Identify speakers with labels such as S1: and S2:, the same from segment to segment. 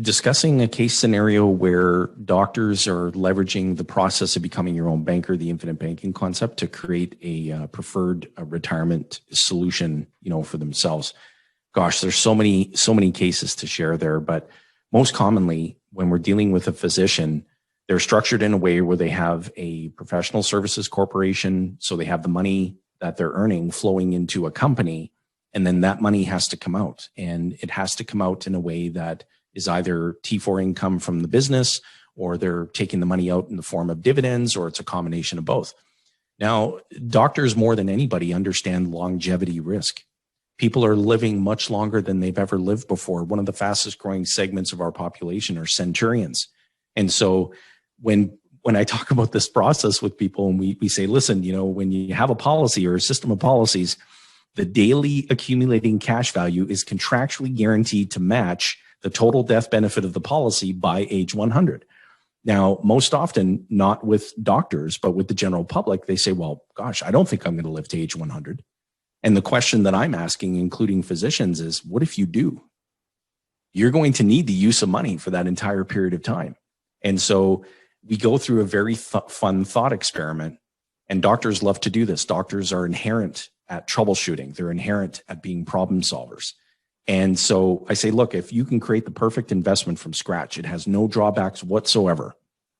S1: discussing a case scenario where doctors are leveraging the process of becoming your own banker, the infinite banking concept, to create a preferred retirement solution, for themselves. Gosh, there's so many cases to share there, but most commonly when we're dealing with a physician, they're structured in a way where they have a professional services corporation. So they have the money that they're earning flowing into a company, and then that money has to come out, and it has to come out in a way that is either T4 income from the business, or they're taking the money out in the form of dividends, or it's a combination of both. Now, doctors more than anybody understand longevity risk. People are living much longer than they've ever lived before. One of the fastest growing segments of our population are centurions. And so when I talk about this process with people and we say, listen, when you have a policy or a system of policies, the daily accumulating cash value is contractually guaranteed to match the total death benefit of the policy by age 100. Now, most often, not with doctors, but with the general public, they say, well, gosh, I don't think I'm going to live to age 100. And the question that I'm asking, including physicians, is what if you do? You're going to need the use of money for that entire period of time. And so we go through a very fun thought experiment, and doctors love to do this. Doctors are inherent at troubleshooting. They're inherent at being problem solvers. And so I say, look, if you can create the perfect investment from scratch, it has no drawbacks whatsoever,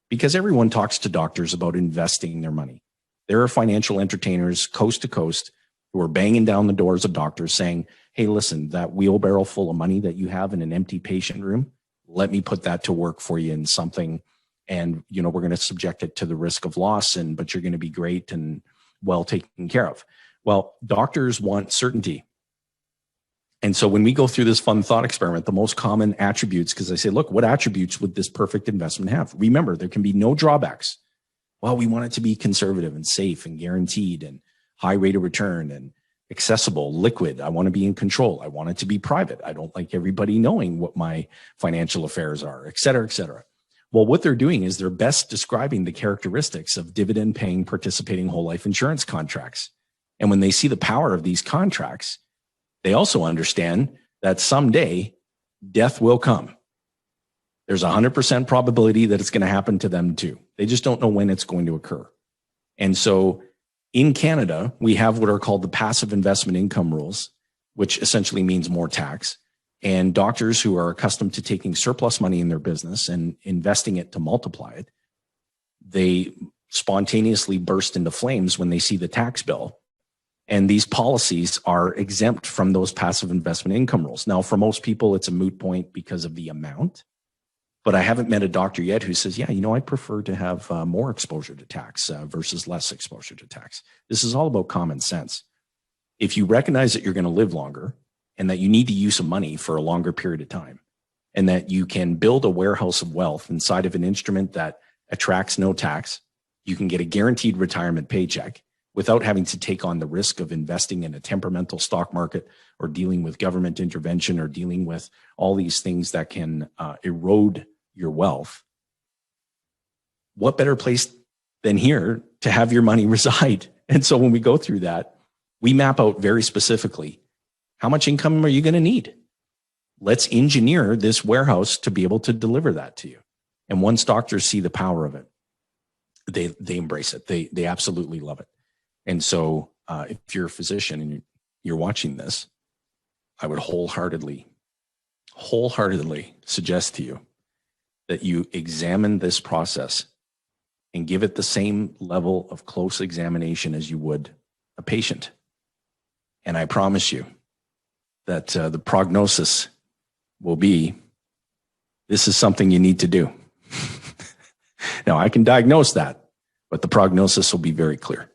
S1: because everyone talks to doctors about investing their money. There are financial entertainers coast to coast who are banging down the doors of doctors saying, hey, listen, that wheelbarrow full of money that you have in an empty patient room, let me put that to work for you in something. And, we're going to subject it to the risk of loss, but you're going to be great and well taken care of. Well, doctors want certainty. And so when we go through this fun thought experiment, the most common attributes, because I say, look, what attributes would this perfect investment have? Remember, there can be no drawbacks. Well, we want it to be conservative and safe and guaranteed and high rate of return and accessible, liquid. I want to be in control. I want it to be private. I don't like everybody knowing what my financial affairs are, et cetera, et cetera. Well, what they're doing is they're best describing the characteristics of dividend paying participating whole life insurance contracts. And when they see the power of these contracts, they also understand that someday death will come. There's a 100% probability that it's going to happen to them too. They just don't know when it's going to occur. And so in Canada, we have what are called the passive investment income rules, which essentially means more tax. And doctors who are accustomed to taking surplus money in their business and investing it to multiply it, they spontaneously burst into flames when they see the tax bill. And these policies are exempt from those passive investment income rules. Now, for most people, it's a moot point because of the amount. But I haven't met a doctor yet who says, yeah, I prefer to have more exposure to tax versus less exposure to tax. This is all about common sense. If you recognize that you're going to live longer and that you need the use of money for a longer period of time, and that you can build a warehouse of wealth inside of an instrument that attracts no tax, you can get a guaranteed retirement paycheck without having to take on the risk of investing in a temperamental stock market or dealing with government intervention or dealing with all these things that can erode your wealth. What better place than here to have your money reside? And so when we go through that, we map out very specifically, how much income are you going to need? Let's engineer this warehouse to be able to deliver that to you. And once doctors see the power of it, they embrace it. They absolutely love it. And so if you're a physician and you're watching this, I would wholeheartedly suggest to you that you examine this process and give it the same level of close examination as you would a patient. And I promise you that the prognosis will be, this is something you need to do. Now, I can diagnose that, but the prognosis will be very clear.